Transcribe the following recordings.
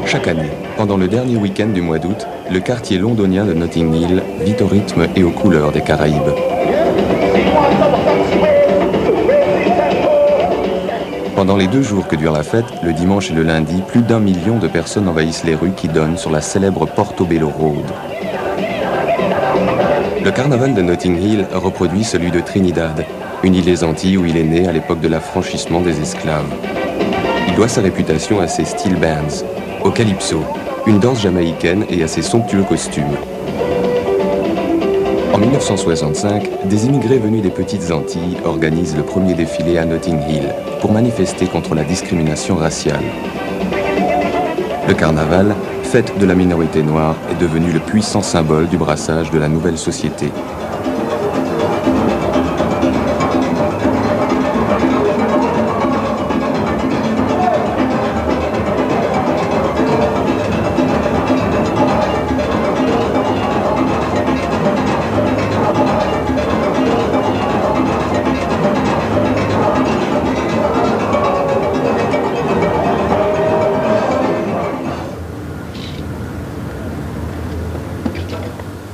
Chaque année, pendant le dernier week-end du mois d'août, le quartier londonien de Notting Hill vit au rythme et aux couleurs des Caraïbes. Pendant les 2 jours que dure la fête, le dimanche et le lundi, plus d'1 million de personnes envahissent les rues qui donnent sur la célèbre Portobello Road. Le carnaval de Notting Hill reproduit celui de Trinidad, une île des Antilles où il est né à l'époque de l'affranchissement des esclaves. Il doit sa réputation à ses steel bands, au calypso, une danse jamaïcaine et à ses somptueux costumes. En 1965, des immigrés venus des petites Antilles organisent le premier défilé à Notting Hill pour manifester contre la discrimination raciale. Le carnaval, fête de la minorité noire, est devenu le puissant symbole du brassage de la nouvelle société.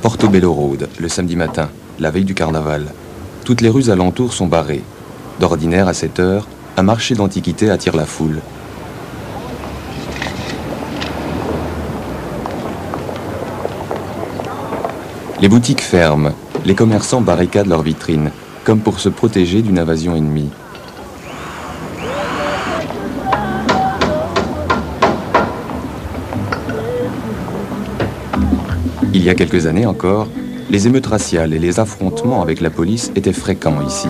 Portobello Road, le samedi matin, la veille du carnaval. Toutes les rues alentours sont barrées. D'ordinaire, à cette heure, un marché d'antiquités attire la foule. Les boutiques ferment, les commerçants barricadent leurs vitrines, comme pour se protéger d'une invasion ennemie. Il y a quelques années encore, les émeutes raciales et les affrontements avec la police étaient fréquents ici.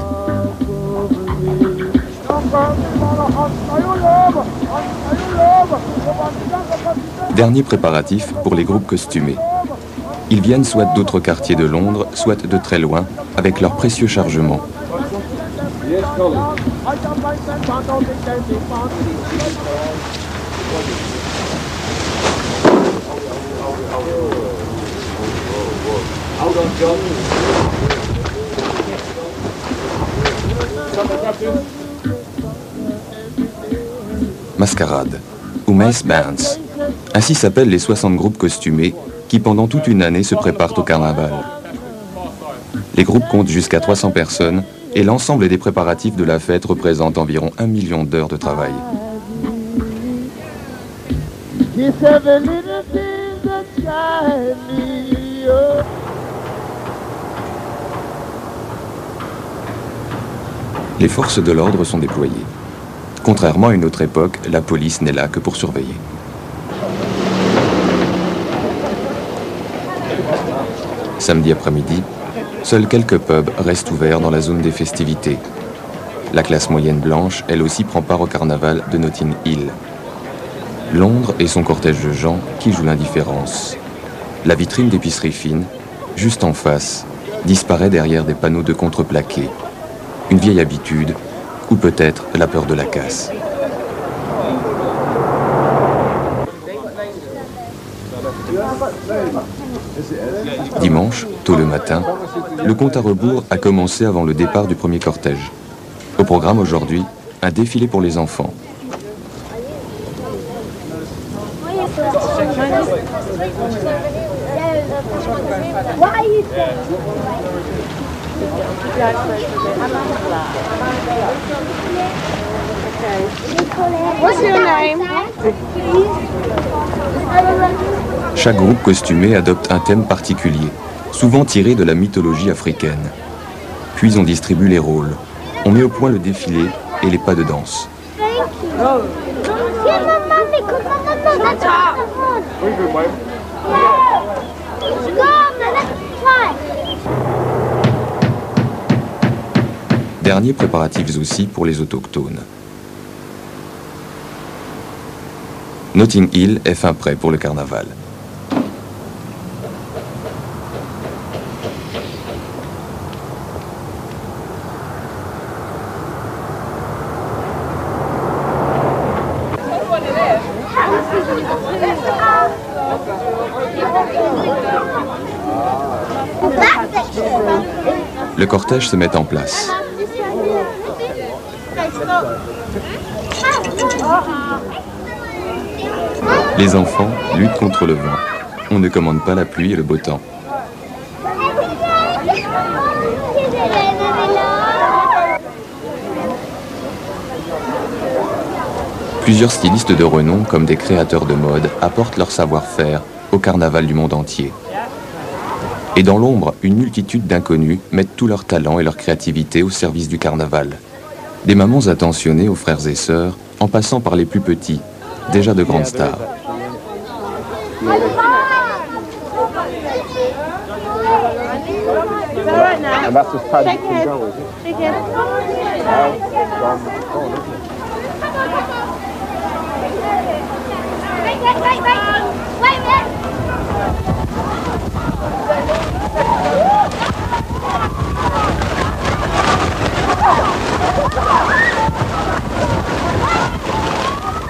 Dernier préparatif pour les groupes costumés. Ils viennent soit d'autres quartiers de Londres, soit de très loin, avec leurs précieux chargements. Mascarade, ou Mace Bands. Ainsi s'appellent les 60 groupes costumés qui pendant toute une année se préparent au carnaval. Les groupes comptent jusqu'à 300 personnes et l'ensemble des préparatifs de la fête représente environ 1 million d'heures de travail. Les forces de l'ordre sont déployées. Contrairement à une autre époque, la police n'est là que pour surveiller. Samedi après-midi, seuls quelques pubs restent ouverts dans la zone des festivités. La classe moyenne blanche, elle aussi, prend part au carnaval de Notting Hill. Londres et son cortège de gens qui jouent l'indifférence. La vitrine d'épicerie fine, juste en face, disparaît derrière des panneaux de contreplaqué. Une vieille habitude, ou peut-être la peur de la casse. Dimanche, tôt le matin, le compte à rebours a commencé avant le départ du premier cortège. Au programme aujourd'hui, un défilé pour les enfants. What's your name? Chaque groupe costumé adopte un thème particulier, souvent tiré de la mythologie africaine. Puis on distribue les rôles. On met au point le défilé et les pas de danse. Derniers préparatifs aussi pour les autochtones. Notting Hill est fin prêt pour le carnaval. Le cortège se met en place. Les enfants luttent contre le vent. On ne commande pas la pluie et le beau temps. Plusieurs stylistes de renom, comme des créateurs de mode, apportent leur savoir-faire au carnaval du monde entier. Et dans l'ombre, une multitude d'inconnus mettent tout leur talent et leur créativité au service du carnaval. Des mamans attentionnées aux frères et sœurs, en passant par les plus petits, déjà de grandes stars.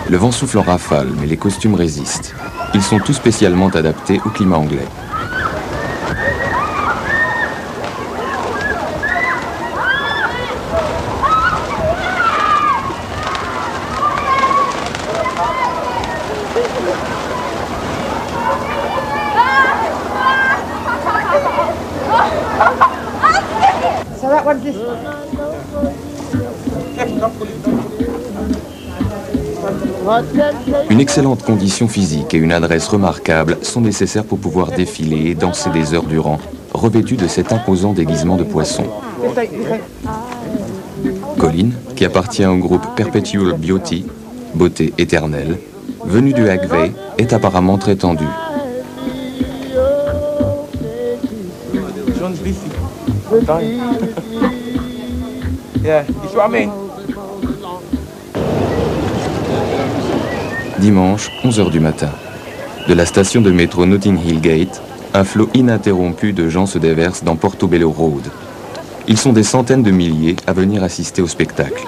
Le vent souffle en rafale, mais les costumes résistent. Ils sont tous spécialement adaptés au climat anglais. Une excellente condition physique et une adresse remarquable sont nécessaires pour pouvoir défiler et danser des heures durant, revêtu de cet imposant déguisement de poisson. Colin, qui appartient au groupe Perpetual Beauty, beauté éternelle, venu du Agvey, est apparemment très tendu. Dimanche, 11h du matin. De la station de métro Notting Hill Gate, un flot ininterrompu de gens se déverse dans Portobello Road. Ils sont des centaines de milliers à venir assister au spectacle.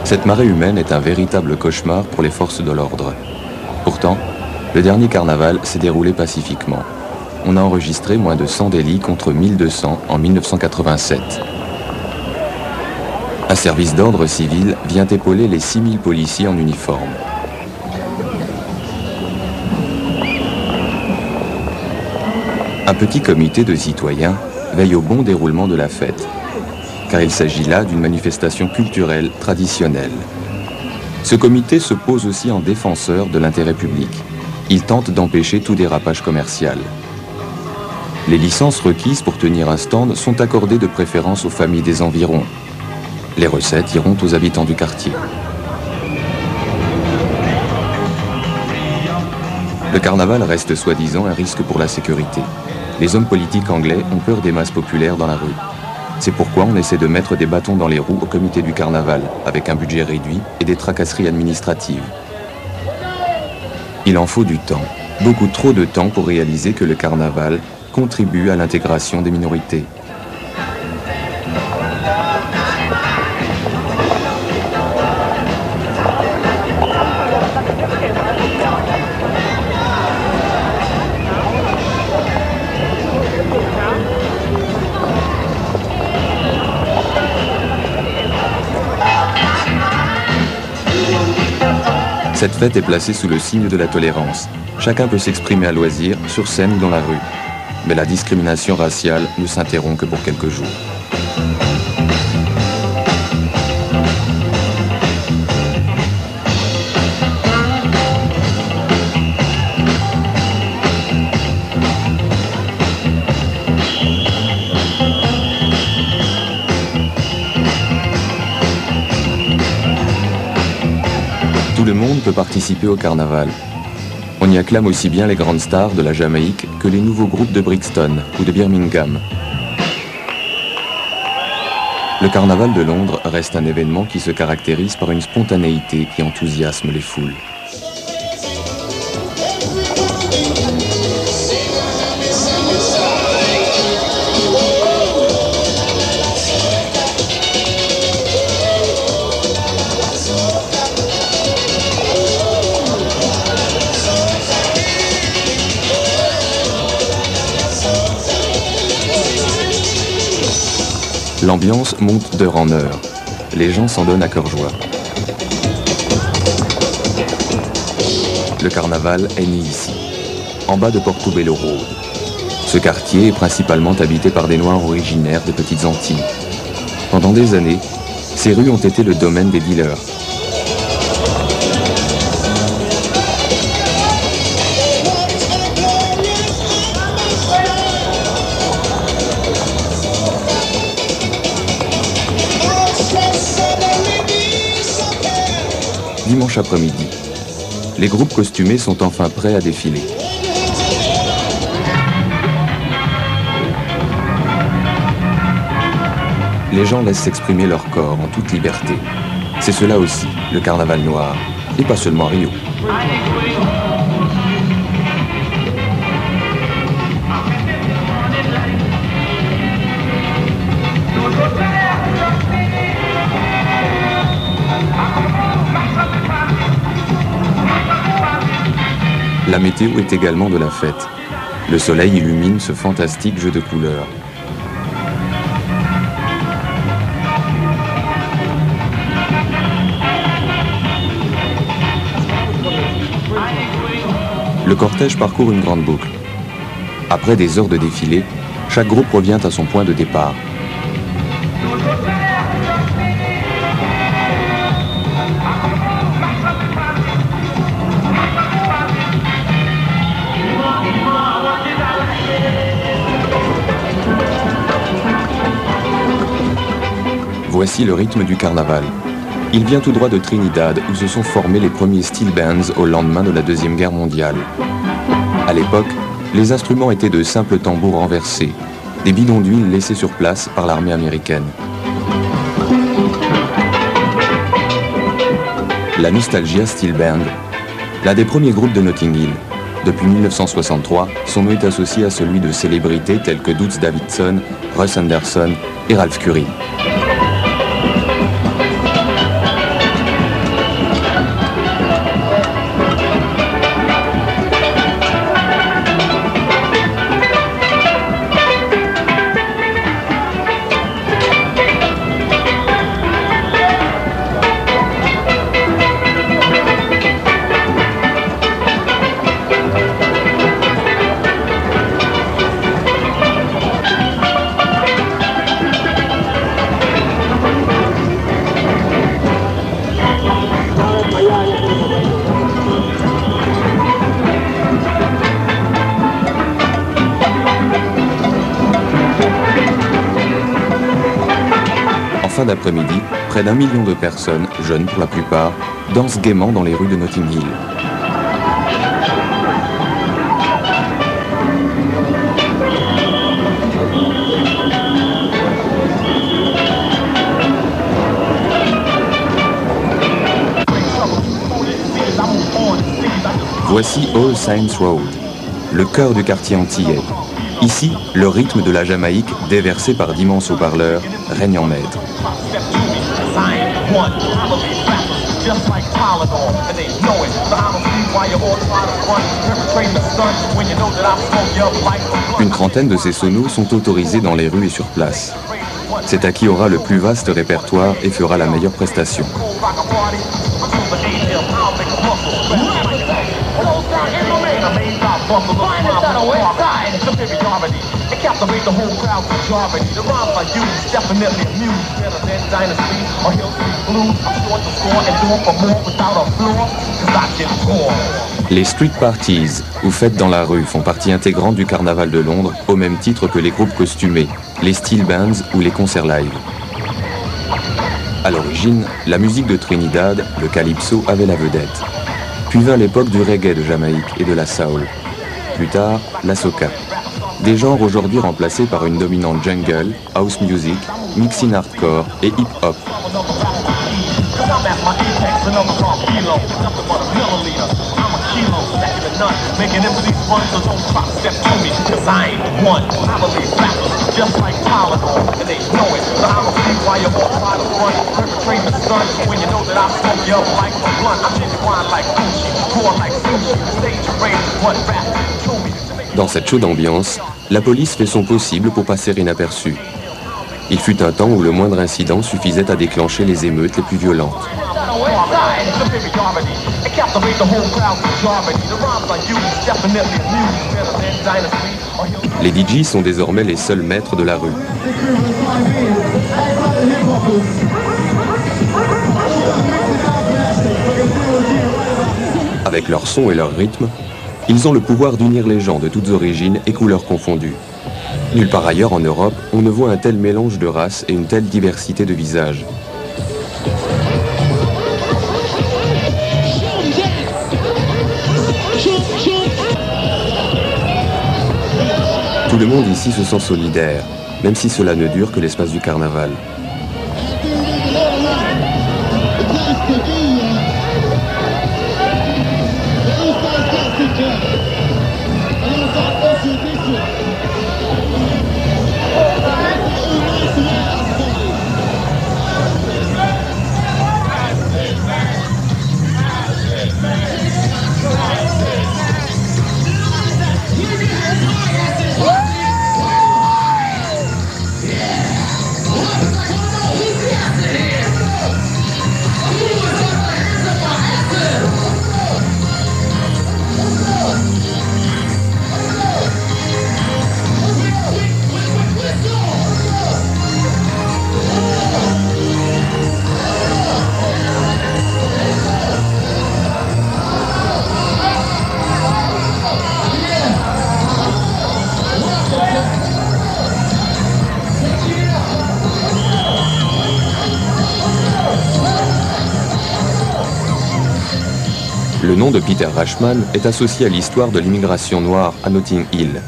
Cette marée humaine est un véritable cauchemar pour les forces de l'ordre. Pourtant, le dernier carnaval s'est déroulé pacifiquement. On a enregistré moins de 100 délits contre 1200 en 1987. Un service d'ordre civil vient épauler les 6000 policiers en uniforme. Un petit comité de citoyens veille au bon déroulement de la fête, car il s'agit là d'une manifestation culturelle traditionnelle. Ce comité se pose aussi en défenseur de l'intérêt public. Il tente d'empêcher tout dérapage commercial. Les licences requises pour tenir un stand sont accordées de préférence aux familles des environs. Les recettes iront aux habitants du quartier. Le carnaval reste soi-disant un risque pour la sécurité. Les hommes politiques anglais ont peur des masses populaires dans la rue. C'est pourquoi on essaie de mettre des bâtons dans les roues au comité du carnaval, avec un budget réduit et des tracasseries administratives. Il en faut du temps, beaucoup trop de temps pour réaliser que le carnaval contribue à l'intégration des minorités. Cette fête est placée sous le signe de la tolérance. Chacun peut s'exprimer à loisir, sur scène ou dans la rue. Mais la discrimination raciale ne s'interrompt que pour quelques jours. Tout le monde peut participer au carnaval. On y acclame aussi bien les grandes stars de la Jamaïque que les nouveaux groupes de Brixton ou de Birmingham. Le carnaval de Londres reste un événement qui se caractérise par une spontanéité qui enthousiasme les foules. L'ambiance monte d'heure en heure. Les gens s'en donnent à cœur joie. Le carnaval est né ici, en bas de Portobello Road. Ce quartier est principalement habité par des Noirs originaires des Petites Antilles. Pendant des années, ces rues ont été le domaine des dealers. Dimanche après-midi, les groupes costumés sont enfin prêts à défiler. Les gens laissent s'exprimer leur corps en toute liberté. C'est cela aussi, le carnaval noir, et pas seulement à Rio. La météo est également de la fête. Le soleil illumine ce fantastique jeu de couleurs. Le cortège parcourt une grande boucle. Après des heures de défilé, chaque groupe revient à son point de départ. Voici le rythme du carnaval. Il vient tout droit de Trinidad où se sont formés les premiers steel bands au lendemain de la Deuxième Guerre mondiale. À l'époque, les instruments étaient de simples tambours renversés, des bidons d'huile laissés sur place par l'armée américaine. La Nostalgia Steel Band, l'un des premiers groupes de Notting Hill. Depuis 1963, son nom est associé à celui de célébrités telles que Toots Davidson, Russ Anderson et Ralph Curry. Fin d'après-midi, près d'1 million de personnes, jeunes pour la plupart, dansent gaiement dans les rues de Notting Hill. Voici All Saints Road, le cœur du quartier antillais. Ici, le rythme de la Jamaïque, déversé par d'immenses haut-parleurs, règne en maître. Une trentaine de ces sonos sont autorisés dans les rues et sur place. C'est à qui aura le plus vaste répertoire et fera la meilleure prestation. Les street parties, ou fêtes dans la rue, font partie intégrante du carnaval de Londres, au même titre que les groupes costumés, les steel bands ou les concerts live. À l'origine, la musique de Trinidad, le calypso, avait la vedette. Puis vint l'époque du reggae de Jamaïque et de la soul. Plus tard, la soca. Des genres aujourd'hui remplacés par une dominante jungle, house music, mixing hardcore et hip-hop. Dans cette chaude ambiance, la police fait son possible pour passer inaperçue. Il fut un temps où le moindre incident suffisait à déclencher les émeutes les plus violentes. Les DJ sont désormais les seuls maîtres de la rue. Avec leur son et leur rythme, ils ont le pouvoir d'unir les gens de toutes origines et couleurs confondues. Nulle part ailleurs en Europe, on ne voit un tel mélange de races et une telle diversité de visages. Tout le monde ici se sent solidaire, même si cela ne dure que l'espace du carnaval. Le nom de Peter Rashman est associé à l'histoire de l'immigration noire à Notting Hill.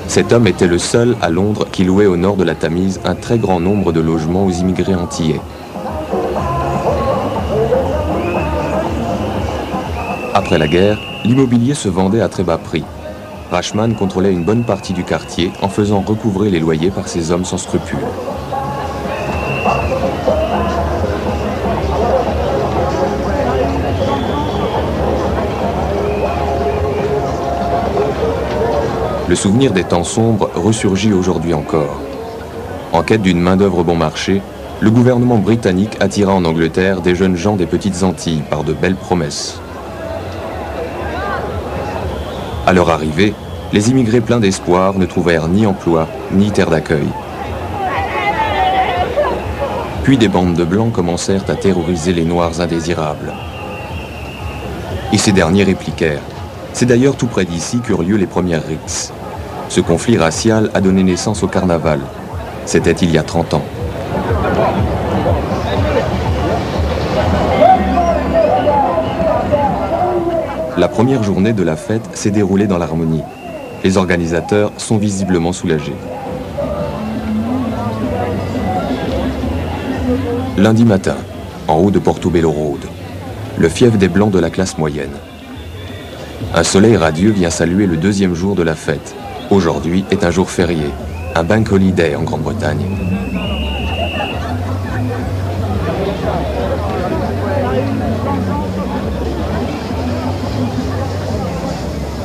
Cet homme était le seul à Londres qui louait au nord de la Tamise un très grand nombre de logements aux immigrés antillais. Après la guerre, l'immobilier se vendait à très bas prix. Rashman contrôlait une bonne partie du quartier en faisant recouvrer les loyers par ces hommes sans scrupules. Le souvenir des temps sombres ressurgit aujourd'hui encore. En quête d'une main-d'œuvre bon marché, le gouvernement britannique attira en Angleterre des jeunes gens des petites Antilles par de belles promesses. À leur arrivée, les immigrés pleins d'espoir ne trouvèrent ni emploi, ni terre d'accueil. Puis des bandes de blancs commencèrent à terroriser les noirs indésirables. Et ces derniers répliquèrent. C'est d'ailleurs tout près d'ici qu'eurent lieu les premières rixes. Ce conflit racial a donné naissance au carnaval. C'était il y a 30 ans. La première journée de la fête s'est déroulée dans l'harmonie. Les organisateurs sont visiblement soulagés. Lundi matin, en haut de Portobello Road, le fief des Blancs de la classe moyenne. Un soleil radieux vient saluer le deuxième jour de la fête. Aujourd'hui est un jour férié, un bank holiday en Grande-Bretagne.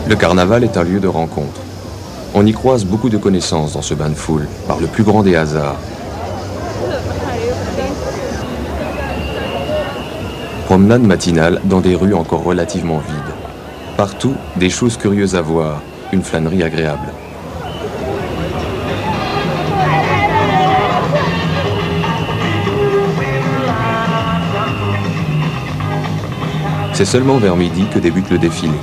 Le carnaval est un lieu de rencontre. On y croise beaucoup de connaissances dans ce bain de foule, par le plus grand des hasards. Promenade matinale dans des rues encore relativement vides. Partout, des choses curieuses à voir, une flânerie agréable. C'est seulement vers midi que débute le défilé.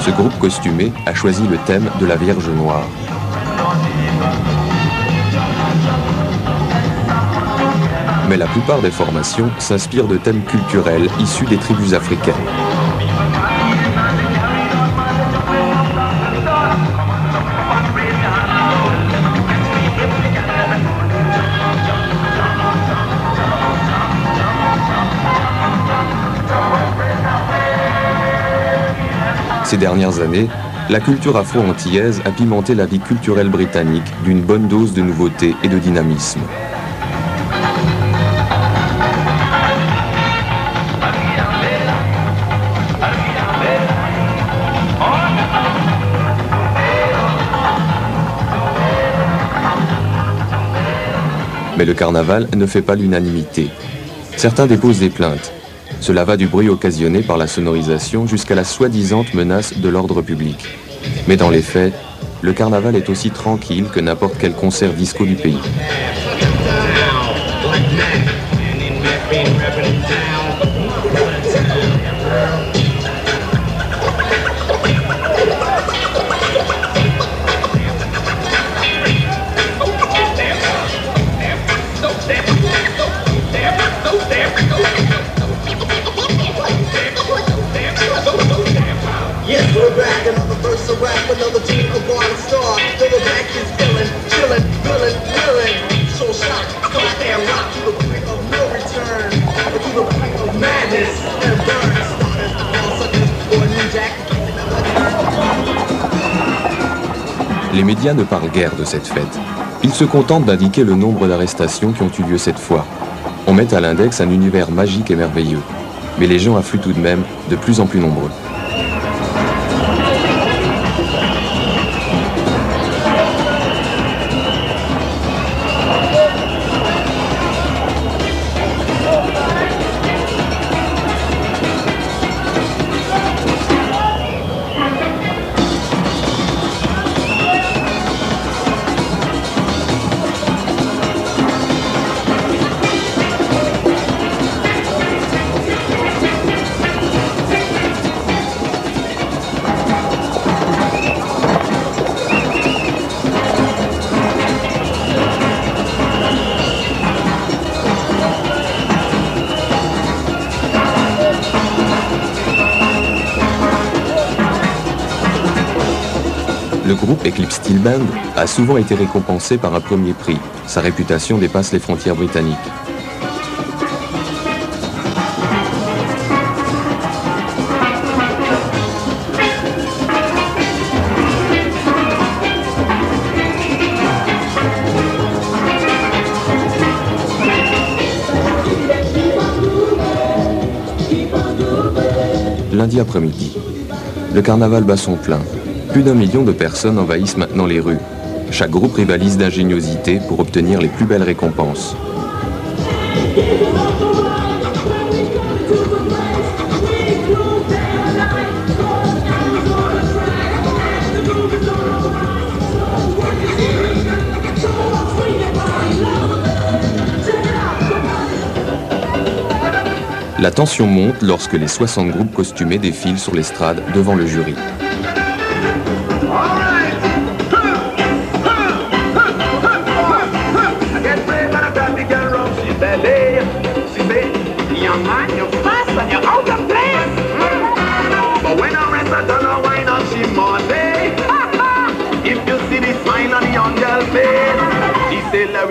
Ce groupe costumé a choisi le thème de la Vierge Noire. Mais la plupart des formations s'inspirent de thèmes culturels issus des tribus africaines. Ces dernières années, la culture afro-antillaise a pimenté la vie culturelle britannique d'une bonne dose de nouveauté et de dynamisme. Mais le carnaval ne fait pas l'unanimité. Certains déposent des plaintes. Cela va du bruit occasionné par la sonorisation jusqu'à la soi-disante menace de l'ordre public. Mais dans les faits, le carnaval est aussi tranquille que n'importe quel concert disco du pays. Les médias ne parlent guère de cette fête. Ils se contentent d'indiquer le nombre d'arrestations qui ont eu lieu cette fois. On met à l'index un univers magique et merveilleux. Mais les gens affluent tout de même de plus en plus nombreux. Le groupe Eclipse Steel Band a souvent été récompensé par un premier prix. Sa réputation dépasse les frontières britanniques. Lundi après-midi, le carnaval bat son plein. Plus d'1 million de personnes envahissent maintenant les rues. Chaque groupe rivalise d'ingéniosité pour obtenir les plus belles récompenses. La tension monte lorsque les 60 groupes costumés défilent sur l'estrade devant le jury.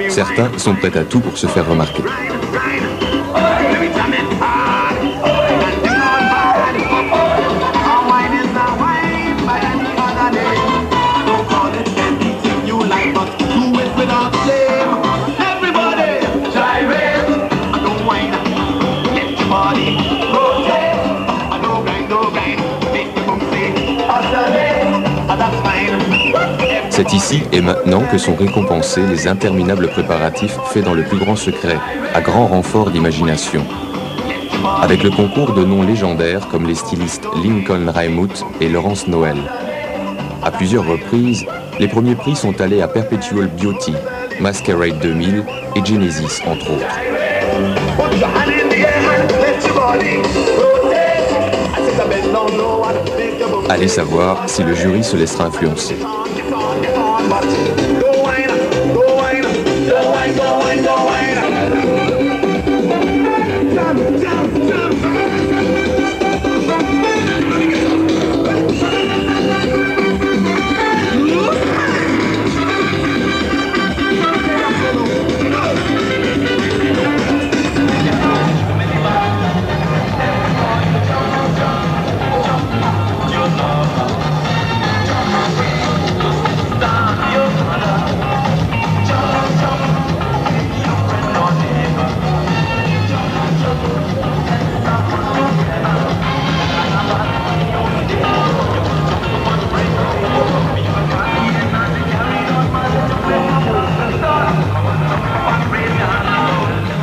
Certains sont prêts à tout pour se faire remarquer. C'est ici et maintenant que sont récompensés les interminables préparatifs faits dans le plus grand secret, à grand renfort d'imagination. Avec le concours de noms légendaires comme les stylistes Lincoln Reimuth et Laurence Noël. À plusieurs reprises, les premiers prix sont allés à Perpetual Beauty, Masquerade 2000 et Genesis, entre autres. Allez savoir si le jury se laissera influencer.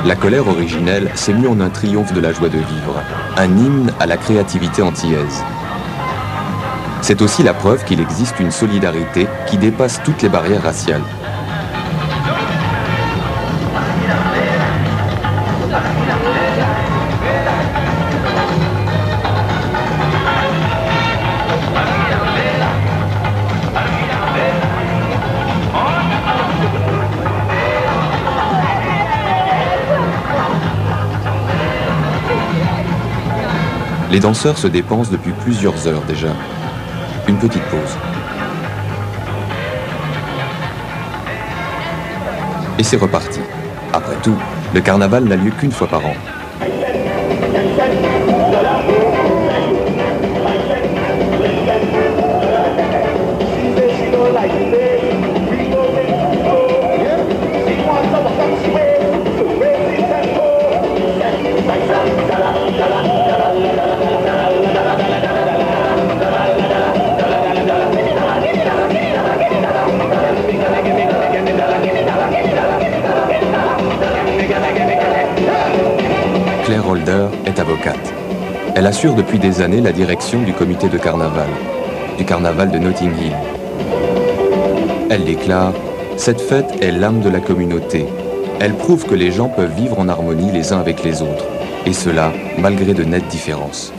La colère originelle s'est mue en un triomphe de la joie de vivre, un hymne à la créativité antillaise. C'est aussi la preuve qu'il existe une solidarité qui dépasse toutes les barrières raciales. Les danseurs se dépensent depuis plusieurs heures déjà. Une petite pause. Et c'est reparti. Après tout, le carnaval n'a lieu qu'une fois par an. Claire Holder est avocate. Elle assure depuis des années la direction du comité de carnaval, du carnaval de Notting Hill. Elle déclare « Cette fête est l'âme de la communauté. Elle prouve que les gens peuvent vivre en harmonie les uns avec les autres, et cela malgré de nettes différences. »